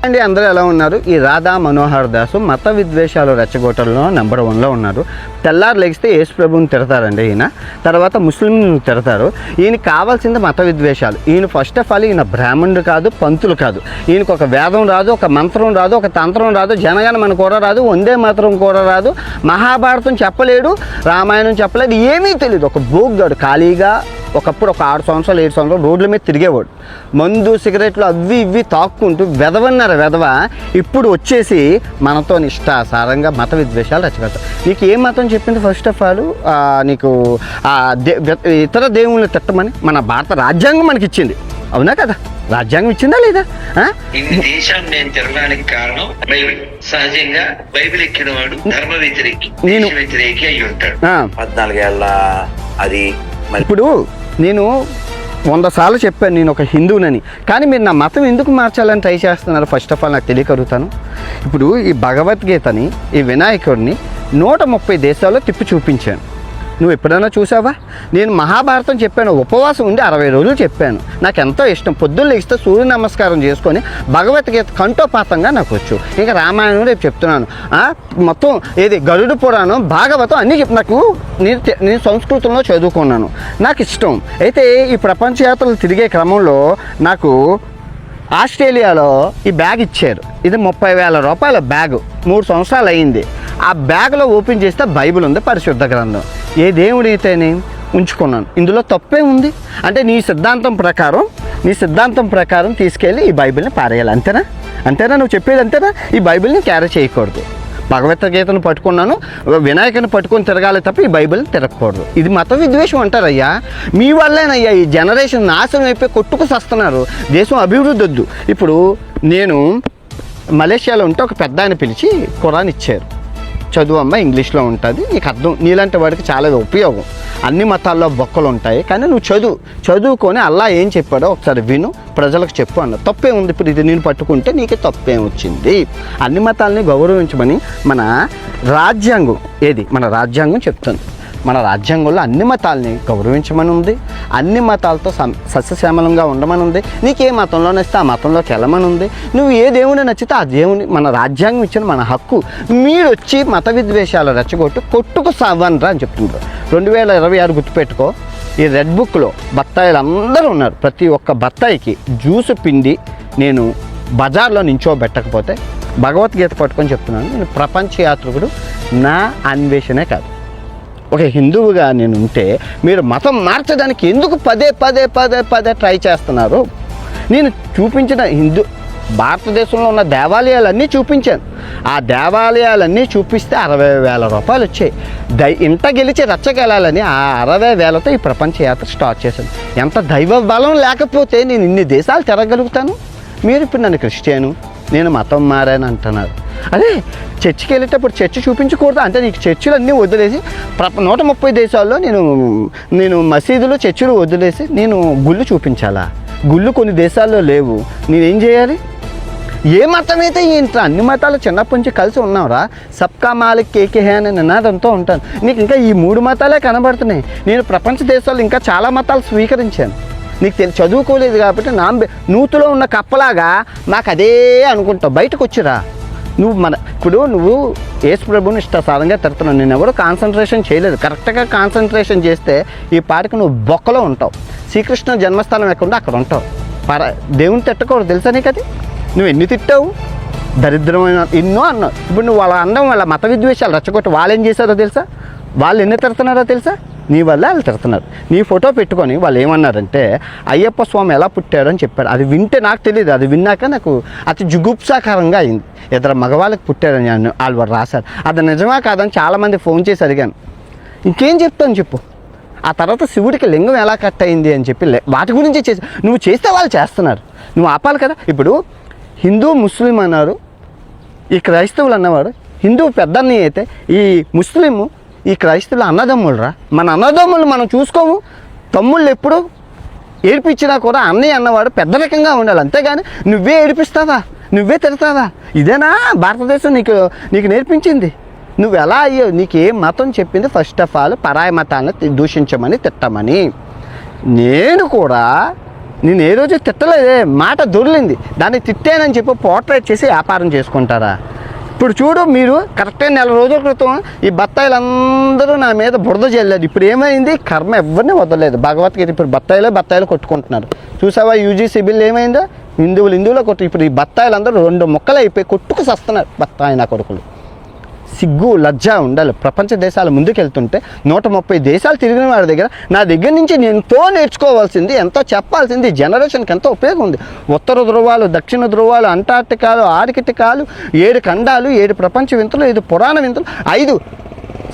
అండి అందరూ ఎలా ఉన్నారు? ఈ రాధా మనోహర్ దాసు మత విద్వేషాలు రెచ్చగొట్టడంలో నెంబర్ 1లో ఉన్నారు. తెల్లారు లెగిస్తే యేసు ప్రభువుని తిడతారండి ఈయన. తర్వాత ముస్లింని తిడతారు. ఈయనకి కావాల్సింది మత విద్వేషాలు. ఈయన ఫస్ట్ ఆఫ్ ఆల్ ఈయన బ్రాహ్మణుడు కాదు, పంతులు కాదు. ఈయనకు ఒక వేదం రాదు, ఒక మంత్రం రాదు, ఒక తంత్రం రాదు, జనగణమన కూడా రాదు, వందే మాతరం కూడా రాదు, మహాభారతం చెప్పలేడు, రామాయణం చెప్పలేదు, ఏమీ తెలియదు. ఒక బోగ్గాడు ఖాళీగా ఒకప్పుడు ఒక 6 సంవత్సరాలు 7 సంవత్సరాలు రోడ్ల మీద తిరిగేవాడు. మందు సిగరెట్లు అవి ఇవి తాక్కుంటూ వెధవన్నారు వెధవ. ఇప్పుడు వచ్చేసి మనతో ఇష్టాసారంగా మత విద్వేషాలు రెచ్చగొడతారు. నీకు ఏ మతం చెప్పింది? ఫస్ట్ ఆఫ్ ఆల్ నీకు ఇతర దేవుళ్ళని తిట్టమని మన భారత రాజ్యాంగం మనకి ఇచ్చింది, అవునా కదా? రాజ్యాంగం ఇచ్చిందా లేదా? ఈ దేశాన్ని నేను తిరగడానికి కారణం బైబిల్. సహజంగా బైబిల్ ఎక్కిన వాడు ధర్మ వ్యతిరేకి అయి ఉంటాడు. 14 ఏళ్ళ అది ఇప్పుడు నేను 100 సార్లు చెప్పాను నేను ఒక హిందువునని, కానీ మీరు నా మతం ఎందుకు మార్చాలని ట్రై చేస్తున్నారు? ఫస్ట్ ఆఫ్ ఆల్ నాకు తెలియకడుగుతాను. ఇప్పుడు ఈ భగవద్గీతని, ఈ వినాయకుడిని 130 దేశాల్లో తిప్పి చూపించాను. నువ్వు ఎప్పుడైనా చూసావా? నేను మహాభారతం చెప్పాను, ఉపవాసం ఉండి 60 రోజులు చెప్పాను. నాకు ఎంతో ఇష్టం. పొద్దున్న లేస్తే సూర్య నమస్కారం చేసుకొని భగవద్గీత కంఠోపాతంగా నాకు వచ్చు. ఇంకా రామాయణం రేపు చెప్తున్నాను, మొత్తం ఏది గరుడ పురాణం, భాగవతం అన్నీ నాకు నేను సంస్కృతంలో చదువుకున్నాను, నాకు ఇష్టం. అయితే ఈ ప్రపంచ యాత్రలు తిరిగే క్రమంలో నాకు ఆస్ట్రేలియాలో ఈ బ్యాగ్ ఇచ్చారు. ఇది 30,000 రూపాయల బ్యాగు, 3 సంవత్సరాలు అయింది. ఆ బ్యాగ్లో ఓపెన్ చేస్తే బైబిల్ ఉంది, పరిశుద్ధ గ్రంథం. ఏ దేవుడైతేనే ఉంచుకున్నాను. ఇందులో తప్పే ఉంది అంటే నీ సిద్ధాంతం ప్రకారం తీసుకెళ్ళి ఈ బైబిల్ని పారేయాలి, అంతేనా? నువ్వు చెప్పేది అంతేనా? ఈ బైబిల్ని క్యారీ చేయకూడదు. భగవద్గీతను పట్టుకున్నాను, వినాయకుని పట్టుకొని తిరగాలి తప్ప ఈ బైబిల్ని తిరగకూడదు. ఇది మత విద్వేషం అంటారయ్యా. మీ వల్లేనయ్యా ఈ జనరేషన్ నాశనం అయిపోయి కొట్టుకు సస్తున్నారు. దేశం అభివృద్ధి వద్దు. ఇప్పుడు నేను మలేషియాలో ఉంటే ఒక పెద్ద ఆయన పిలిచి ఖురాన్ ఇచ్చారు. చదువు అమ్మ, ఇంగ్లీష్లో ఉంటుంది, నీకు అర్థం, నీలాంటి వాడికి చాలా ఉపయోగం. అన్ని మతాల్లో బొక్కలు ఉంటాయి, కానీ నువ్వు చదువుకొని అల్లా ఏం చెప్పాడో ఒకసారి విను, ప్రజలకు చెప్పు అన్న. తప్పే ఉంది? ఇప్పుడు ఇది నేను పట్టుకుంటే నీకే తప్పేం వచ్చింది? అన్ని మతాలని గౌరవించమని మన రాజ్యాంగం మన రాజ్యాంగం చెప్తుంది. మన రాజ్యాంగంలో అన్ని మతాలని గౌరవించమని ఉంది, అన్ని మతాలతో సస్యశ్యామలంగా ఉండమని ఉంది. నీకు ఏ మతంలో నచ్చితే ఆ మతంలోకి వెళ్ళమని ఉంది. నువ్వు ఏ దేవుని నచ్చితే ఆ దేవుని, మన రాజ్యాంగం ఇచ్చిన మన హక్కు. మీరు వచ్చి మత విద్వేషాలు కొట్టుకు సావనరా అని చెప్తున్నారు. 2026 గుర్తుపెట్టుకో. ఈ రెడ్ బుక్లో బత్తాయిలు అందరూ ఉన్నారు. ప్రతి ఒక్క బత్తాయికి జ్యూసు పిండి నేను బజార్లో నించోబెట్టకపోతే, భగవద్గీత పట్టుకొని చెప్తున్నాను, నేను ప్రపంచ యాత్రికుడు నా అన్వేషణే కాదు. ఒక హిందువుగా నేను ఉంటే మీరు మతం మార్చడానికి ఎందుకు పదే ట్రై చేస్తున్నారు? నేను చూపించిన భారతదేశంలో ఉన్న దేవాలయాలన్నీ చూపించాను. ఆ దేవాలయాలన్నీ చూపిస్తే 60,000 రూపాయలు వచ్చాయి. ఇంట గెలిచి రచ్చగెలాలని ఆ 60,000తో ఈ ప్రపంచ యాత్ర స్టార్ట్ చేశాను. ఎంత దైవ బలం లేకపోతే నేను ఇన్ని దేశాలు తిరగలుగుతాను? మీరు ఇప్పుడు నన్ను క్రిస్టియను, నేను మతం మారాను అంటున్నారు. అదే చర్చికి వెళ్ళేటప్పుడు చర్చి చూపించకూడదు అంటే? నీకు చర్చిలు అన్నీ వదిలేసి 130 దేశాల్లో నేను మసీదులు, చర్చిలు వదిలేసి నేను గుళ్ళు చూపించాలా? గుళ్ళు కొన్ని దేశాల్లో లేవు, నేనేం చేయాలి? ఏ మతం అయితే ఇంత అన్ని మతాలు చిన్నప్పటి నుంచి కలిసి ఉన్నావురా. సబ్కా మాలిక్ ఏకే హే అనే నినాదంతో ఉంటాను. నీకు ఇంకా ఈ 3 మతాలే కనబడుతున్నాయి. నేను ప్రపంచ దేశాల్లో ఇంకా చాలా మతాలు స్వీకరించాను. నీకు చదువుకోలేదు కాబట్టి నూతులో ఉన్న కప్పలాగా నాకు అదే అనుకుంటావు. బయటకు వచ్చిరా ఇప్పుడు నువ్వు యేసు ప్రభుని ఇష్టాసారంగా తిడుతున్నావు. నేను ఎవరు కాన్సన్ట్రేషన్ చేయలేదు. కరెక్ట్గా కాన్సన్ట్రేషన్ చేస్తే ఈ పాటికి నువ్వు బొక్కలో ఉంటావు. శ్రీకృష్ణ జన్మస్థానం ఎక్కడుందో అక్కడ ఉంటావు. దేవుని తిట్టకూడదు, తెలుసా నీకు? అది నువ్వు ఎన్ని తిట్టావు? దరిద్రమైన ఎన్నో అన్నావు. ఇప్పుడు నువ్వు వాళ్ళ అనడం వాళ్ళ మత విద్వేషాలు రెచ్చగొట్టి వాళ్ళు ఏం చేశారో తెలుసా? వాళ్ళు ఎన్ని తిడుతున్నారో తెలుసా? నీ వల్ల వాళ్ళు తిడుతున్నారు. నీ ఫోటో పెట్టుకొని వాళ్ళు ఏమన్నారంటే అయ్యప్ప స్వామి ఎలా పుట్టారు అని చెప్పారు. అది వింటే నాకు తెలియదు, అది విన్నాక నాకు అతి జుగుప్సాకరంగా అయింది. ఇద్దరు మగవాళ్ళకి పుట్టారని వాళ్ళు రాశారు. అది నిజమా కాదని చాలామంది ఫోన్ చేసి అడిగాను. ఇంకేం చెప్తాను చెప్పు? ఆ తర్వాత శివుడికి లింగం ఎలా కట్ అయింది అని చెప్పి వాటి గురించి చేసి నువ్వు చేస్తే వాళ్ళు చేస్తున్నారు, నువ్వు ఆపాలి కదా. ఇప్పుడు హిందూ ముస్లిం అన్నారు, ఈ క్రైస్తవులు అన్నవాడు హిందూ పెద్దన్ని అయితే ఈ ముస్లిము ఈ క్రైస్తవులు అన్నదమ్ములరా. మన అన్నదమ్ములు మనం చూసుకోము. తమ్ముళ్ళు ఎప్పుడు ఏడిపించినా కూడా అన్నయ్య అన్నవాడు పెద్ద రకంగా ఉండాలి, అంతేగాని నువ్వే ఏడిపిస్తావా, నువ్వే తిడతావా? ఇదేనా భారతదేశం నీకు నేర్పించింది? నువ్వు ఎలా అయ్యో? నీకు ఏ మతం చెప్పింది? ఫస్ట్ ఆఫ్ ఆల్ పరాయి మతాన్ని దూషించమని, తిట్టమని. నేను కూడా నేను ఏ రోజు తిట్టలేదే, మాట దొరిలింది, దాన్ని తిట్టానని చెప్పి పోర్ట్రేట్ చేసి వ్యాపారం చేసుకుంటారా? ఇప్పుడు చూడు, మీరు కరెక్ట్గా 4 రోజుల క్రితం ఈ బత్తాయిలందరూ నా మీద బురద జల్లారు. ఇప్పుడు ఏమైంది? కర్మ ఎవరిని వదలలేదు. భగవద్గీత ఇప్పుడు బత్తాయిలో కొట్టుకుంటున్నారు. చూసావా యూజీసీ బిల్ ఏమైందో? హిందువులో కొట్టు. ఇప్పుడు ఈ బత్తాయిలందరూ 2 ముక్కలు అయిపోయి కొట్టుకు సస్తున్నారు బత్తాయి నా కొడుకులు. సిగ్గు లజ్జ ఉండాలి. ప్రపంచ దేశాల ముందుకెళ్తుంటే 130 దేశాలు తిరిగిన వాడి దగ్గర నా దగ్గర నుంచి నేను ఎంతో నేర్చుకోవాల్సింది, ఎంతో చెప్పాల్సింది, జనరేషన్కి ఎంతో ఉపయోగం ఉంది. ఉత్తర ధ్రువాలు, దక్షిణ ధ్రువాలు, అంటార్టికాలు, ఆర్కిటికాలు, 7 ఖండాలు, 7 ప్రపంచ వింతలు, 5 పురాణ వింతలు, 5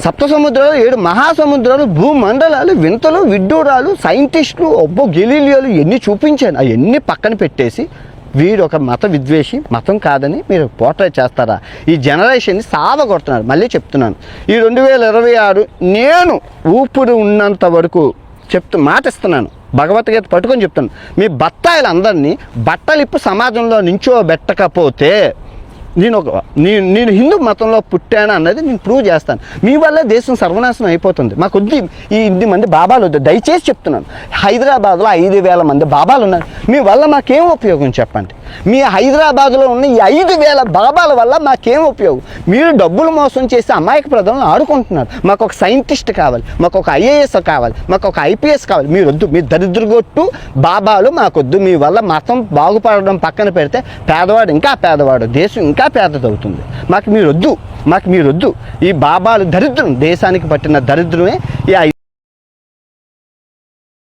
సప్త సముద్రాలు, 7 మహాసముద్రాలు, భూమండలాలు, వింతలు, విడ్డూరాలు, సైంటిస్టులు, గెలీలియోలు ఎన్ని చూపించాను. అవన్నీ పక్కన పెట్టేసి వీడు ఒక మత విద్వేషి, మతం కాదని మీరు పోర్ట్రేట్ చేస్తారా? ఈ జనరేషన్ని సావగొడుతున్నారు. మళ్ళీ చెప్తున్నాను, ఈ 2026 నేను ఊపిరి ఉన్నంత వరకు మాట ఇస్తున్నాను, భగవద్గీత పట్టుకొని చెప్తాను, మీ బత్తాయిలందరినీ బట్టలిప్పు సమాజంలో నించోబెట్టకపోతే నేను హిందూ మతంలో పుట్టాను అన్నది నేను ప్రూవ్ చేస్తాను. మీ వల్ల దేశం సర్వనాశనం అయిపోతుంది. మాకు వద్దు ఈ 8 మంది బాబాలు వద్దు. దయచేసి చెప్తున్నాను, హైదరాబాద్లో 5,000 మంది బాబాలు ఉన్నారు. మీ వల్ల మాకేం ఉపయోగం చెప్పండి? మీ హైదరాబాద్లో ఉన్న ఈ 5,000 బాబాల వల్ల మాకేం ఉపయోగం? మీరు డబ్బులు మోసం చేసి అమాయక ప్రజలను ఆడుకుంటున్నారు. మాకు ఒక సైంటిస్ట్ కావాలి, మాకు ఒక ఐఏఎస్ కావాలి, మాకు ఒక ఐపీఎస్ కావాలి. మీరు వద్దు, మీ దరిద్రగొట్టు బాబాలు మాకొద్దు. మీ వల్ల మతం బాగుపడడం పక్కన పెడితే పేదవాడు ఇంకా పేదవాడు, దేశం ఇంకా పేదదవుతుంది. మాకు మీరు వద్దు. ఈ బాబాలు దరిద్రం, దేశానికి పట్టిన దరిద్రమే ఈ